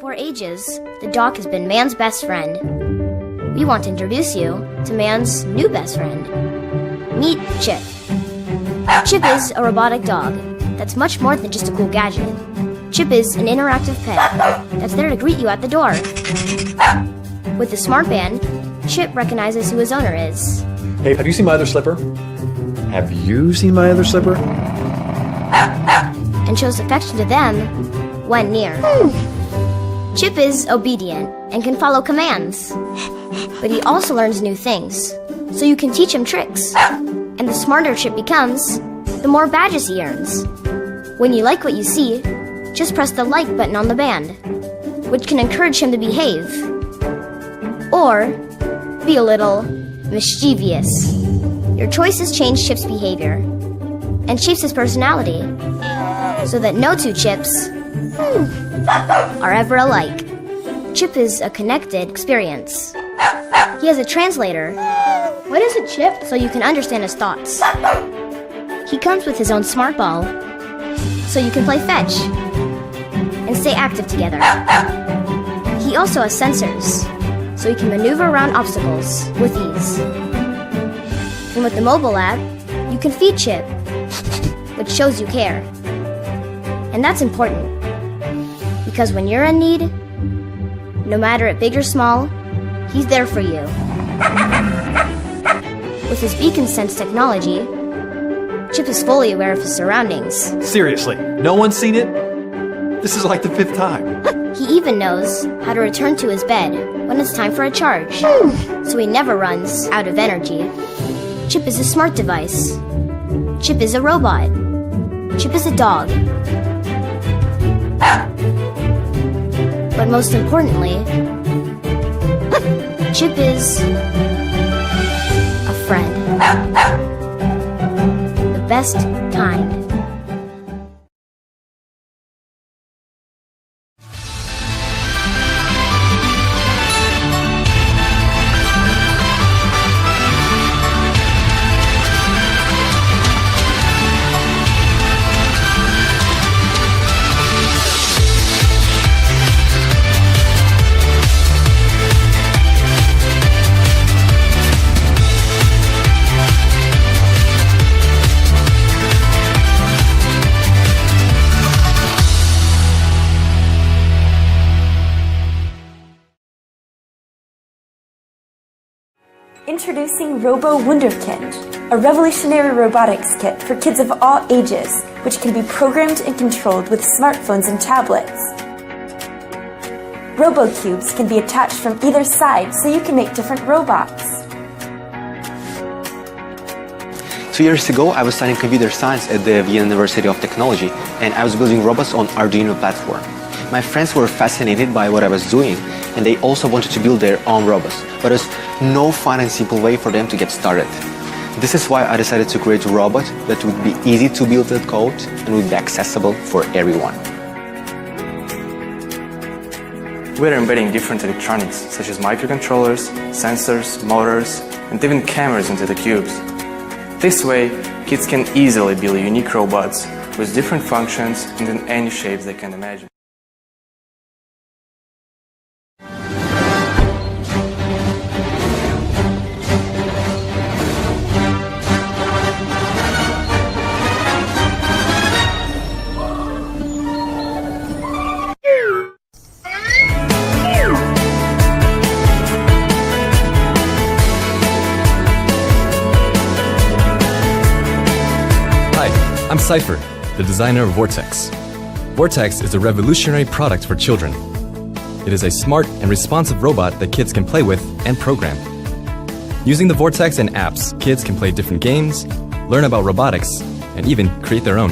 For ages, the dog has been man's best friend. We want to introduce you to man's new best friend. Meet Chip. Chip is a robotic dog that's much more than just a cool gadget. Chip is an interactive pet that's there to greet you at the door. With the smart band, Chip recognizes who his owner is. Hey, have you seen my other slipper? Have you seen my other slipper? And shows affection to them when near. Chip is obedient and can follow commands. But he also learns new things, so you can teach him tricks. And the smarter Chip becomes, the more badges he earns. When you like what you see, just press the like button on the band, which can encourage him to behave. Or be a little mischievous. Your choices change Chip's behavior and shapes his personality, so that no two Chips are ever alike. Chip is a connected experience. He has a translator. What is it, Chip? So you can understand his thoughts. He comes with his own smart ball, so you can play fetch and stay active together. He also has sensors, so he can maneuver around obstacles with ease. And with the mobile app, you can feed Chip, which shows you care. And that's important, because when you're in need, no matter if big or small, he's there for you. With his beacon sense technology, Chip is fully aware of his surroundings. Seriously, no one's seen it? This is like the 5th time. He even knows how to return to his bed when it's time for a charge, so he never runs out of energy. Chip is a smart device. Chip is a robot. Chip is a dog. But most importantly, Chip is a friend. The best kind. Introducing Robo Wonder Kit, a revolutionary robotics kit for kids of all ages, which can be programmed and controlled with smartphones and tablets. Robo Cubes can be attached from either side so you can make different robots. 2 years ago, I was studying computer science at the Vienna University of Technology, and I was building robots on Arduino platform. My friends were fascinated by what I was doing, and they also wanted to build their own robots, but there was no fun and simple way for them to get started. This is why I decided to create a robot that would be easy to build with code and would be accessible for everyone. We're embedding different electronics, such as microcontrollers, sensors, motors, and even cameras into the cubes. This way, kids can easily build unique robots with different functions and in any shapes they can imagine. I'm Cypher, the designer of Vortex. Vortex is a revolutionary product for children. It is a smart and responsive robot that kids can play with and program. Using the Vortex and apps, kids can play different games, learn about robotics, and even create their own.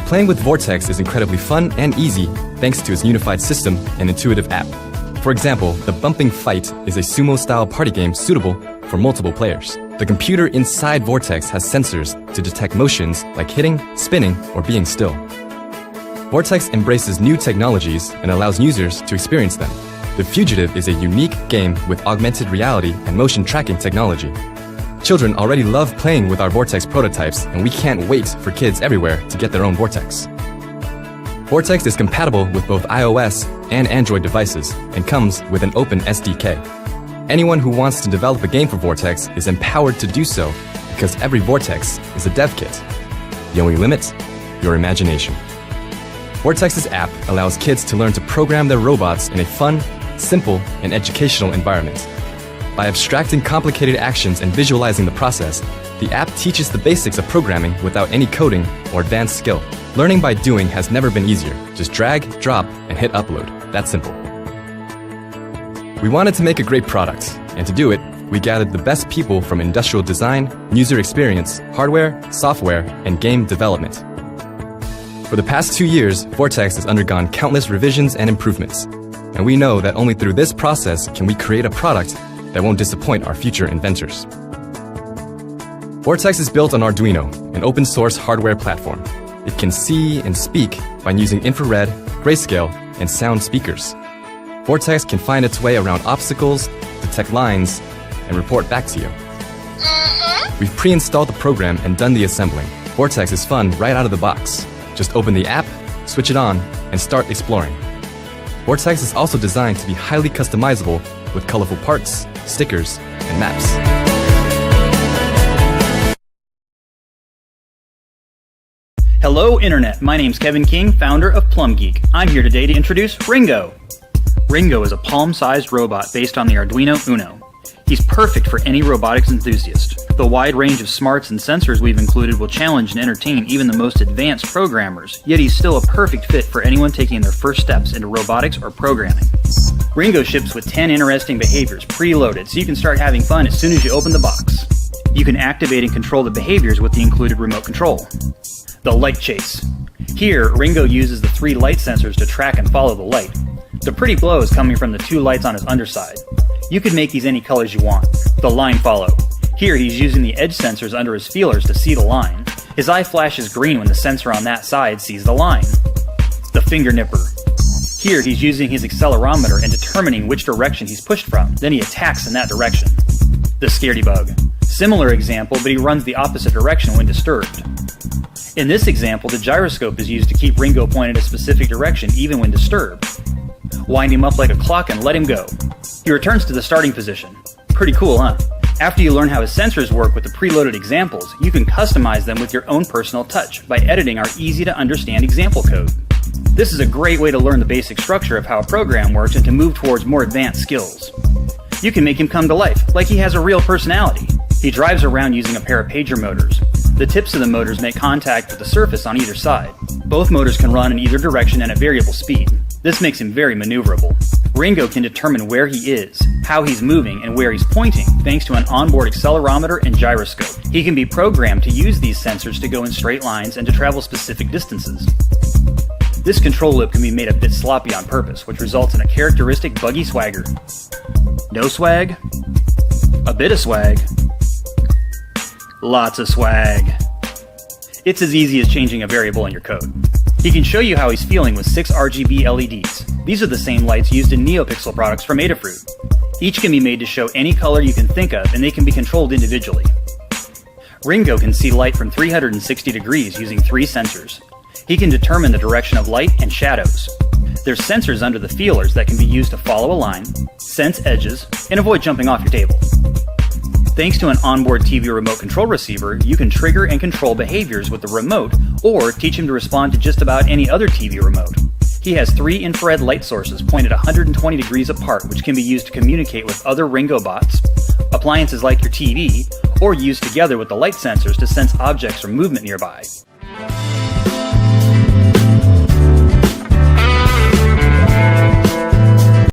Playing with Vortex is incredibly fun and easy thanks to its unified system and intuitive app. For example, the Bumping Fight is a sumo-style party game suitable for multiple players. The computer inside Vortex has sensors to detect motions like hitting, spinning, or being still. Vortex embraces new technologies and allows users to experience them. The Fugitive is a unique game with augmented reality and motion tracking technology. Children already love playing with our Vortex prototypes, and we can't wait for kids everywhere to get their own Vortex. Vortex is compatible with both iOS and Android devices and comes with an open SDK. Anyone who wants to develop a game for Vortex is empowered to do so because every Vortex is a dev kit. The only limit? Your imagination. Vortex's app allows kids to learn to program their robots in a fun, simple, and educational environment. By abstracting complicated actions and visualizing the process, the app teaches the basics of programming without any coding or advanced skill. Learning by doing has never been easier. Just drag, drop, and hit upload. That's simple. We wanted to make a great product, and to do it, we gathered the best people from industrial design, user experience, hardware, software, and game development. For the past 2 years, Vortex has undergone countless revisions and improvements, and we know that only through this process can we create a product that won't disappoint our future inventors. Vortex is built on Arduino, an open-source hardware platform. It can see and speak by using infrared, grayscale, and sound speakers. Vortex can find its way around obstacles, detect lines, and report back to you. We've pre-installed the program and done the assembling. Vortex is fun right out of the box. Just open the app, switch it on, and start exploring. Vortex is also designed to be highly customizable with colorful parts, stickers, and maps. Hello Internet, my name's Kevin King, founder of Plum Geek. I'm here today to introduce Ringo. Ringo is a palm-sized robot based on the Arduino Uno. He's perfect for any robotics enthusiast. The wide range of smarts and sensors we've included will challenge and entertain even the most advanced programmers, yet he's still a perfect fit for anyone taking their first steps into robotics or programming. Ringo ships with 10 interesting behaviors preloaded, so you can start having fun as soon as you open the box. You can activate and control the behaviors with the included remote control. The light chase. Here, Ringo uses the 3 light sensors to track and follow the light. The pretty glow is coming from the 2 lights on his underside. You can make these any colors you want. The line follow. Here he's using the edge sensors under his feelers to see the line. His eye flashes green when the sensor on that side sees the line. The finger nipper. Here he's using his accelerometer and determining which direction he's pushed from, then he attacks in that direction. The scaredy bug. Similar example, but he runs the opposite direction when disturbed. In this example, the gyroscope is used to keep Ringo pointed a specific direction even when disturbed. Wind him up like a clock and let him go. He returns to the starting position. Pretty cool, huh? After you learn how his sensors work with the preloaded examples, you can customize them with your own personal touch by editing our easy-to-understand example code. This is a great way to learn the basic structure of how a program works and to move towards more advanced skills. You can make him come to life, like he has a real personality. He drives around using a pair of pager motors. The tips of the motors make contact with the surface on either side. Both motors can run in either direction and at variable speed. This makes him very maneuverable. Ringo can determine where he is, how he's moving, and where he's pointing thanks to an onboard accelerometer and gyroscope. He can be programmed to use these sensors to go in straight lines and to travel specific distances. This control loop can be made a bit sloppy on purpose, which results in a characteristic buggy swagger. No swag? A bit of swag? Lots of swag. It's as easy as changing a variable in your code. He can show you how he's feeling with 6 RGB LEDs. These are the same lights used in NeoPixel products from Adafruit. Each can be made to show any color you can think of, and they can be controlled individually. Ringo can see light from 360 degrees using 3 sensors. He can determine the direction of light and shadows. There's sensors under the feelers that can be used to follow a line, sense edges, and avoid jumping off your table. Thanks to an onboard TV remote control receiver, you can trigger and control behaviors with the remote or teach him to respond to just about any other TV remote. He has 3 infrared light sources pointed 120 degrees apart, which can be used to communicate with other Ringo bots, appliances like your TV, or used together with the light sensors to sense objects or movement nearby.